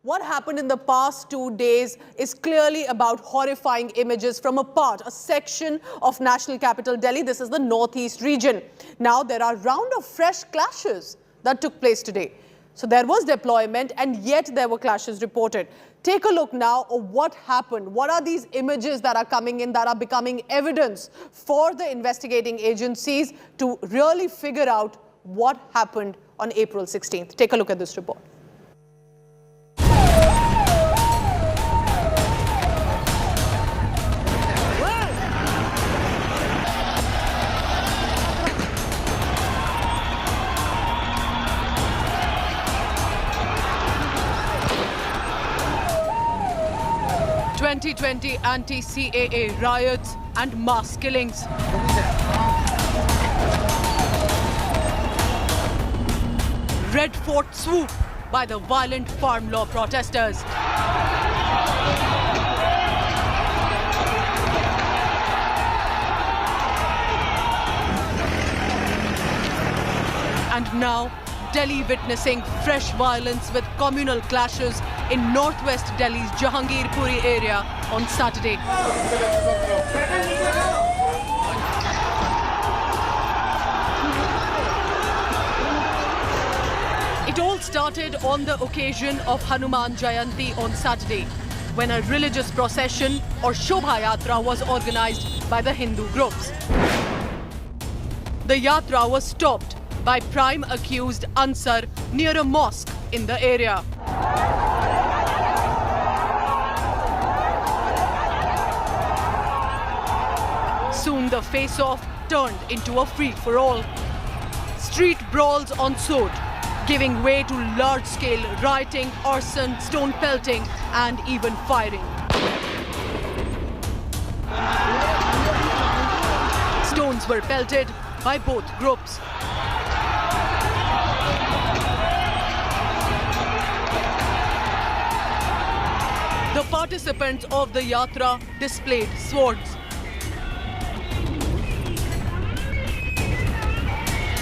What happened in the past 2 days is clearly about horrifying images from a section of National Capital Delhi. This is the northeast region. Now there are a round of fresh clashes that took place today. So there was deployment and yet there were clashes reported. Take a look now of what happened. What are these images that are coming in that are becoming evidence for the investigating agencies to really figure out what happened on April 16th? Take a look at this report. (2020) anti-CAA riots and mass killings. Red Fort swoop by the violent farm law protesters. And now, Delhi witnessing fresh violence with communal clashes in northwest Delhi's Jahangirpuri area on Saturday. It all started on the occasion of Hanuman Jayanti on Saturday, when a religious procession or Shobha Yatra was organized by the Hindu groups. The Yatra was stopped by prime accused Ansar near a mosque in the area. Soon the face-off turned into a free-for-all. Street brawls ensued, giving way to large-scale rioting, arson, stone-pelting and even firing. Stones were pelted by both groups. The participants of the Yatra displayed swords.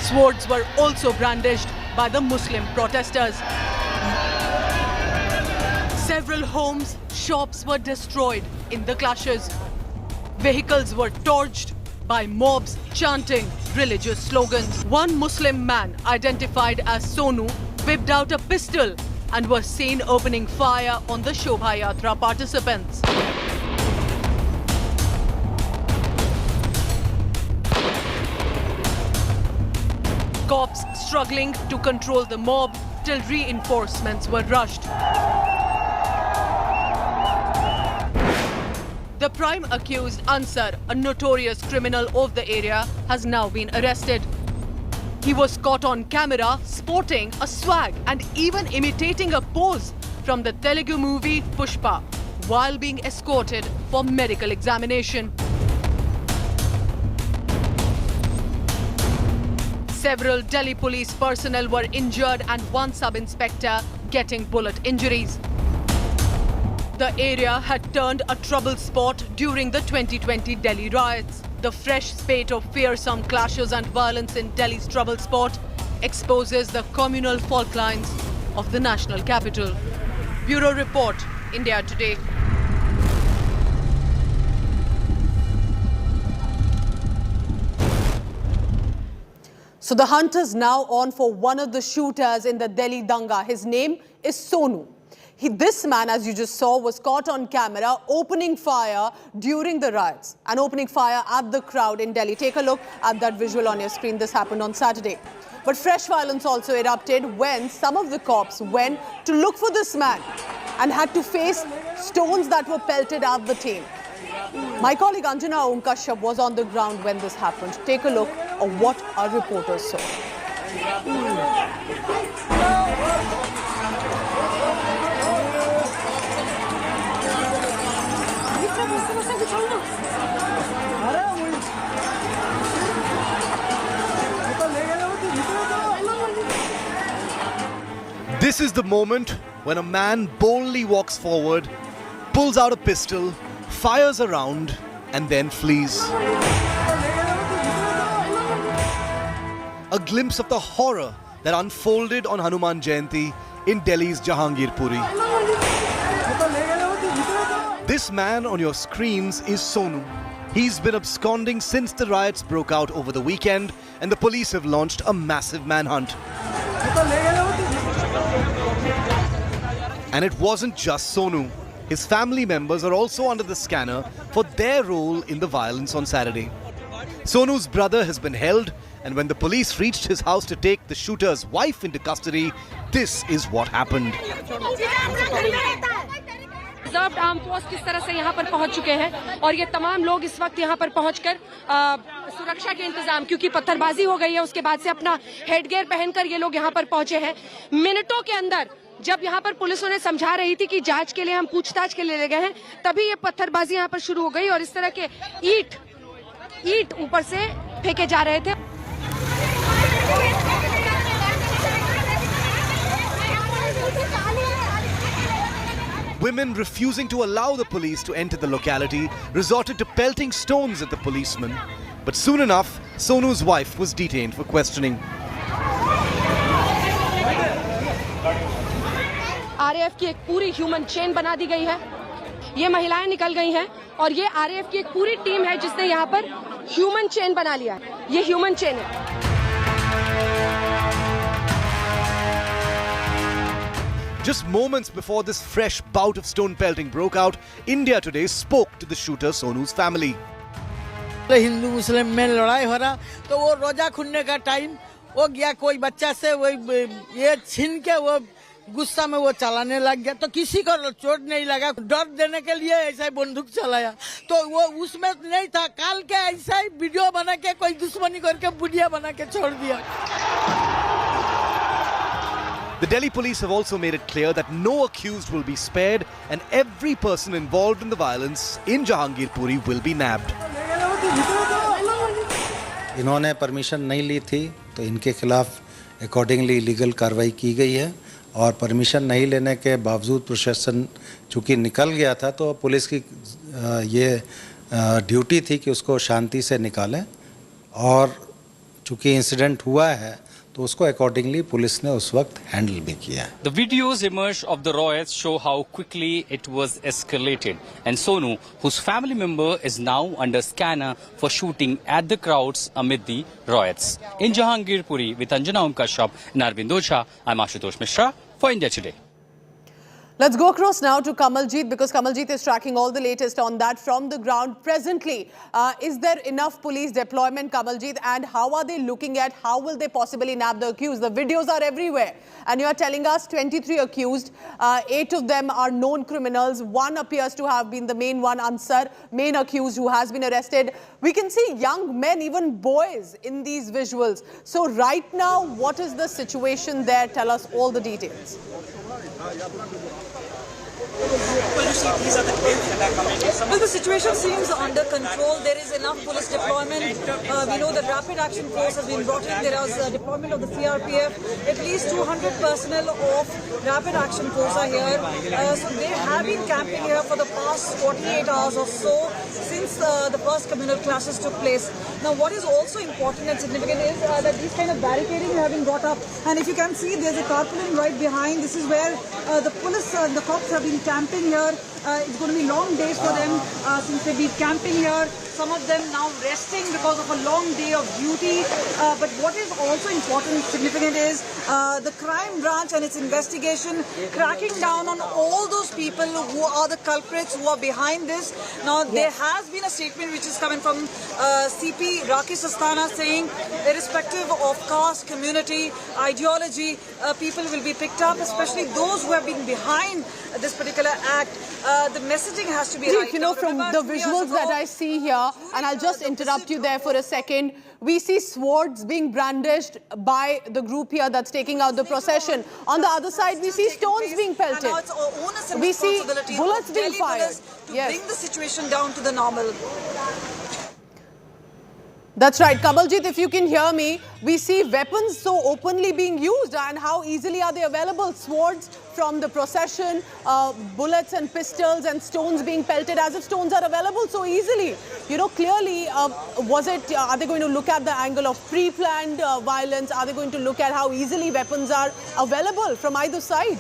Swords were also brandished by the Muslim protesters. Several homes, shops were destroyed in the clashes. Vehicles were torched by mobs chanting religious slogans. One Muslim man, identified as Sonu, whipped out a pistol and was seen opening fire on the Shobha Yatra participants. Cops struggling to control the mob till reinforcements were rushed. The prime accused Ansar, a notorious criminal of the area, has now been arrested. He was caught on camera sporting a swag and even imitating a pose from the Telugu movie Pushpa while being escorted for medical examination. Several Delhi police personnel were injured and one sub-inspector getting bullet injuries. The area had turned a trouble spot during the 2020 Delhi riots. The fresh spate of fearsome clashes and violence in Delhi's trouble spot exposes the communal fault lines of the national capital. Bureau Report, India Today. So the hunt is now on for one of the shooters in the Delhi Danga. His name is Sonu. This man, as you just saw, was caught on camera opening fire during the riots and opening fire at the crowd in Delhi. Take a look at that visual on your screen. This happened on Saturday. But fresh violence also erupted when some of the cops went to look for this man and had to face stones that were pelted at the team. My colleague Anjana Kashyap was on the ground when this happened. Take a look at what our reporters saw. This is the moment when a man boldly walks forward, pulls out a pistol, fires around and then flees. A glimpse of the horror that unfolded on Hanuman Jayanti in Delhi's Jahangirpuri. This man on your screens is Sonu. He's been absconding since the riots broke out over the weekend, and the police have launched a massive manhunt. And it wasn't just Sonu. His family members are also under the scanner for their role in the violence on Saturday. Sonu's brother has been held, and when the police reached his house to take the shooter's wife into custody, this is what happened. Reserved arm force किस तरह से यहाँ पर पहुंच चुके हैं और ये तमाम लोग इस वक्त यहाँ पर पहुंचकर सुरक्षा के इंतजाम, क्योंकि पत्थरबाजी हो गई है, उसके बाद से अपना हेडगियर पहनकर ये लोग यहाँ पर पहुंचे हैं। मिनटों के अंदर जब यहाँ पर पुलिस उन्हें समझा रही थी कि जांच के लिए हम पूछताछ के लिए ले गए हैं, तभी ये पत्थरबाजी यहाँ पर शुरू हो गई और इस तरह के ईंट ऊपर से फेंके जा रहे थे। Women refusing to allow the police to enter the locality resorted to pelting stones at the policemen. But soon enough, Sonu's wife was detained for questioning. RAF की एक पूरी ह्यूमन चेन बना दी गई है। ये महिलाएं निकल गई हैं और ये आरएएफ की एक पूरी टीम है जिसने यहाँ पर ह्यूमन चेन बना लिया है। ये ह्यूमन चेन है। Just moments before this fresh bout of stone pelting broke out, India Today spoke to the shooter Sonu's family. हिंदू मुस्लिम में लड़ाई हो रहा तो वो रोजा खुलने का टाइम हो गया, कोई बच्चा से वो ये छीन के वो गुस्सा में वो चलाने लग गया, तो किसी को चोट नहीं लगा, डर देने के लिए ऐसा ही बंदूक चलाया, तो वो उसमें नहीं था। काल के ऐसा ही वीडियो बना के कोई दुश्मनी करके बुढ़िया बना के छोड़ दिया। The Delhi police have also made it clear that no accused will be spared and every person involved in the violence in Jahangirpuri will be nabbed. इन्होंने परमिशन नहीं ली थी तो इनके खिलाफ अकॉर्डिंगली लीगल कार्रवाई की गई है और परमिशन नहीं लेने के बावजूद प्रोसेशन चूँकि निकल गया था तो पुलिस की ये ड्यूटी थी कि उसको शांति से निकालें और चूँकि इंसिडेंट हुआ है तो उसको अकॉर्डिंगली पुलिस ने उस वक्त हैंडल भी किया। The videos emerged of the riots show how quickly it was escalated, and Sonu, whose family member is now under scanner for shooting at the crowds amid the riots. In Jahangirpuri with Anjana Kashyap and Arvind Ocha, I'm Ashutosh Mishra for India Today. Let's go across now to Kamaljeet because Kamaljeet is tracking all the latest on that from the ground. Presently, is there enough police deployment, Kamaljeet, and how are they looking at how will they possibly nab the accused? The videos are everywhere and you are telling us 23 accused, 8 of them are known criminals. One appears to have been the main one, Ansar, main accused who has been arrested. We can see young men, even boys in these visuals. So right now, what is the situation there? Tell us all the details. Well, the situation seems under control. There is enough police deployment. We know that rapid action force has been brought in. There is deployment of the CRPF. At least 200 personnel of rapid action force are here. So they have been camping here for the past 48 hours or so since the first communal clashes took place. Now, what is also important and significant is that these kind of barricading have been brought up. And if you can see, there's a tarpaulin right behind. This is where the police and the cops have been camping here. It's going to be long days for them since they've been camping here. Some of them now resting because of a long day of duty. But what is also important and significant is the crime branch and its investigation cracking down on all those people who are the culprits, who are behind this. Now, there has been a statement which is coming from CP Rakesh Asthana saying irrespective of caste, community, ideology, people will be picked up, especially those who have been behind this particular act. The messaging has to be right. You know, from the visuals that I see here, and I'll just interrupt you there for a second, we see swords being brandished by the group here that's taking out the procession. On the other side, we see stones being pelted. We see bullets being fired. To bring the situation down to the normal. That's right. Kamaljeet, if you can hear me, we see weapons so openly being used, and how easily are they available? Swords from the procession, bullets and pistols and stones being pelted, as if stones are available so easily. You know, clearly, are they going to look at the angle of pre-planned violence? Are they going to look at how easily weapons are available from either side?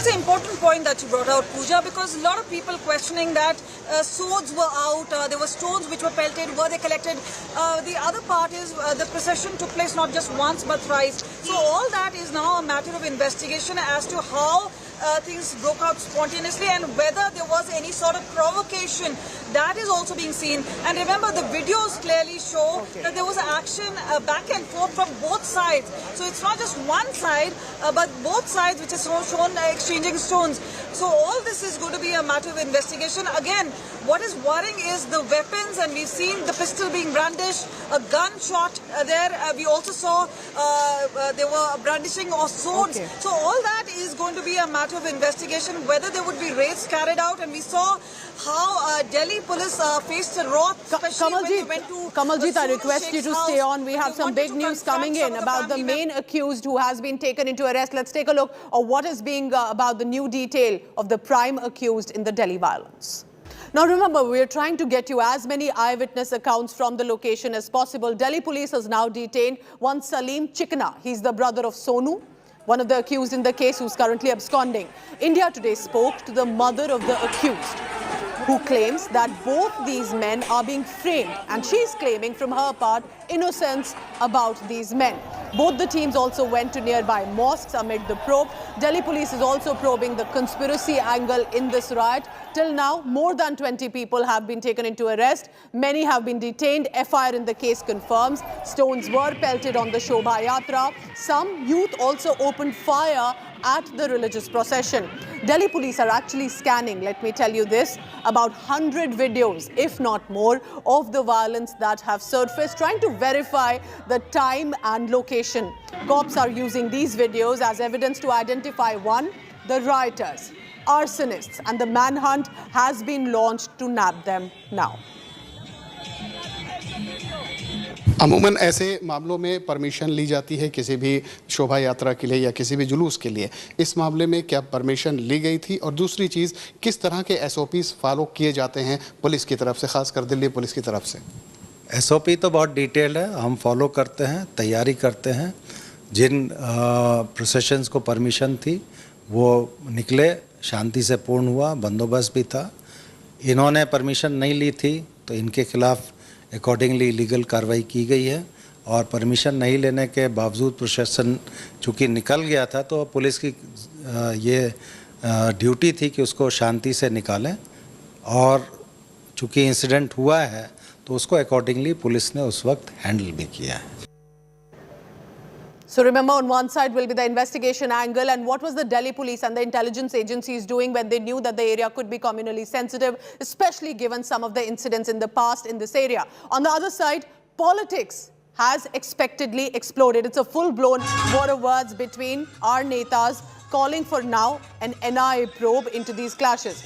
That's an important point that you brought out, Pooja, because a lot of people questioning that swords were out, there were stones which were pelted, were they collected? The other part is the procession took place not just once but thrice. So all that is now a matter of investigation as to how things broke out spontaneously and whether there was any sort of provocation. That is also being seen. And remember, the videos clearly show that there was action back and forth from both sides. So it's not just one side, but both sides which is shown exchanging stones. So all this is going to be a matter of investigation. Again, what is worrying is the weapons, and we've seen the pistol being brandished, a gunshot there. We also saw they were brandishing of swords. So all that is going to be a matter of investigation, whether there would be raids carried out. And we saw how Delhi police faced a wrath, especially when they went to Kamaljeet, I request you to stay on. We have They some wanted big to news confront coming some in of the about the family main accused who has been taken into arrest. Let's take a look at what is being about the new detail of the prime accused in the Delhi violence. Now remember, we are trying to get you as many eyewitness accounts from the location as possible. Delhi police has now detained one Salim Chikna. He's the brother of Sonu, one of the accused in the case who's currently absconding. India Today spoke to the mother of the accused, who claims that both these men are being framed, and she's claiming from her part innocence about these men. Both the teams also went to nearby mosques amid the probe. Delhi police is also probing the conspiracy angle in this riot. Till now, more than 20 people have been taken into arrest. Many have been detained. FIR in the case confirms. Stones were pelted on the Shobha Yatra. Some youth also opened fire at the religious procession. Delhi police are actually scanning, let me tell you this, about 100 videos, if not more, of the violence that have surfaced, trying to verify the time and location. Cops are using these videos as evidence to identify one, the rioters, arsonists, and the manhunt has been launched to nab them now. अमूमन ऐसे मामलों में permission ली जाती है किसी भी शोभा यात्रा के लिए या किसी भी जुलूस के लिए। इस मामले में क्या परमिशन ली गई थी, और दूसरी चीज़ किस तरह के एसओपीज फॉलो किए जाते हैं पुलिस की तरफ से, खासकर दिल्ली पुलिस की तरफ से? एसओपी तो बहुत डिटेल्ड है, हम फॉलो करते हैं, तैयारी करते हैं। जिन प्रोसेशंस को परमिशन थी वो निकले, शांति से पूर्ण हुआ, बंदोबस्त भी था। इन्होंने परमिशन नहीं ली थी तो इनके खिलाफ अकॉर्डिंगली लीगल कार्रवाई की गई है, और परमिशन नहीं लेने के बावजूद प्रोसेशन चूँकि निकल गया था तो पुलिस की ये ड्यूटी थी कि उसको शांति से निकालें, और चूँकि इंसिडेंट हुआ है तो उसको अकॉर्डिंगली पुलिस ने उस वक्त हैंडल भी किया है। So remember, on one side will be the investigation angle, and what was the Delhi police and the intelligence agencies doing when they knew that the area could be communally sensitive, especially given some of the incidents in the past in this area. On the other side, politics has expectedly exploded. It's a full-blown war of words between our netas, calling for now an NIA probe into these clashes.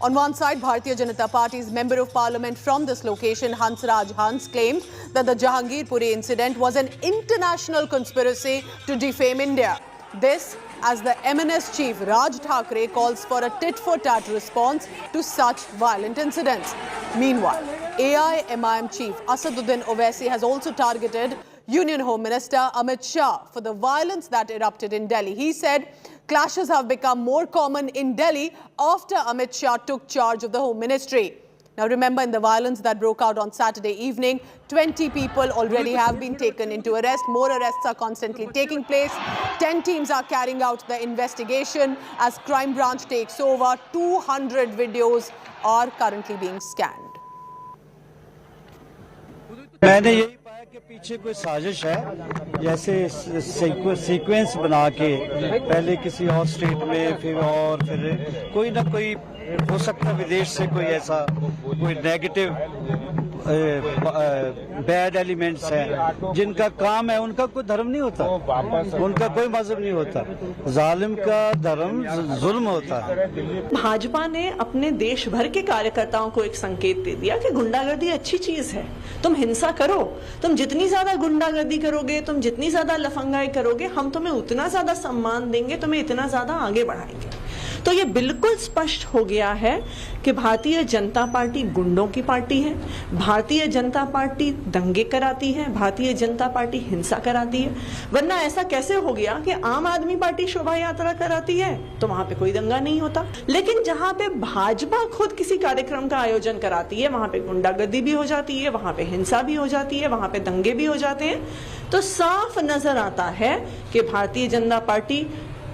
On one side, Bharatiya Janata Party's Member of Parliament from this location, Hansraj Hans, claimed that the Jahangirpuri incident was an international conspiracy to defame India. This, as the MNS chief Raj Thackeray calls for a tit-for-tat response to such violent incidents. Meanwhile, AIMIM chief Asaduddin Owaisi has also targeted Union Home Minister Amit Shah for the violence that erupted in Delhi. He said clashes have become more common in Delhi after Amit Shah took charge of the Home Ministry. Now remember, in the violence that broke out on Saturday evening, 20 people already have been taken into arrest. More arrests are constantly taking place. 10 teams are carrying out the investigation as Crime Branch takes over. 200 videos are currently being scanned. मैंने यही पाया कि पीछे कोई साजिश है, जैसे sequence बना के पहले किसी और स्टेट में फिर कोई ना कोई हो सकता है विदेश से कोई ऐसा कोई नेगेटिव बैड एलिमेंट्स हैं जिनका काम है, उनका कोई धर्म नहीं होता, उनका कोई मजहब नहीं होता, जालिम का धर्म जुल्म होता है। भाजपा ने अपने देश भर के कार्यकर्ताओं को एक संकेत दे दिया कि गुंडागर्दी अच्छी चीज है, तुम हिंसा करो, तुम जितनी ज्यादा गुंडागर्दी करोगे, तुम जितनी ज्यादा लफंगाई करोगे, हम तुम्हें उतना ज्यादा सम्मान देंगे, तुम्हें इतना ज्यादा आगे बढ़ाएंगे। तो ये बिल्कुल स्पष्ट हो गया है कि भारतीय जनता पार्टी गुंडों की पार्टी है, भारतीय जनता पार्टी दंगे कराती है, भारतीय जनता पार्टी हिंसा कराती है। वरना ऐसा कैसे हो गया कि आम आदमी पार्टी शोभा यात्रा कराती है तो वहां पे कोई दंगा नहीं होता, लेकिन जहां पे भाजपा खुद किसी कार्यक्रम का आयोजन कराती है वहां पे गुंडागर्दी भी हो जाती है, वहां पे हिंसा भी हो जाती है, वहां पे दंगे भी हो जाते हैं। तो साफ नजर आता है कि भारतीय जनता पार्टी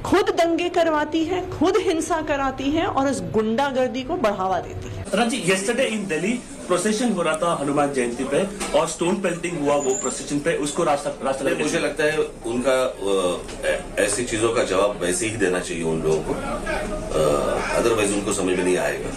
खुद दंगे करवाती है, खुद हिंसा कराती है और उस गुंडागर्दी को बढ़ावा देती है। राजी, yesterday in Delhi प्रोसेशन हो रहा था हनुमान जयंती पे और स्टोन पेल्टिंग हुआ वो प्रोसेशन पे, उसको रास्ता मुझे लगता है उनका ऐसी चीजों का जवाब वैसे ही देना चाहिए उन लोगों को, अदरवाइज उनको समझ में नहीं आएगा।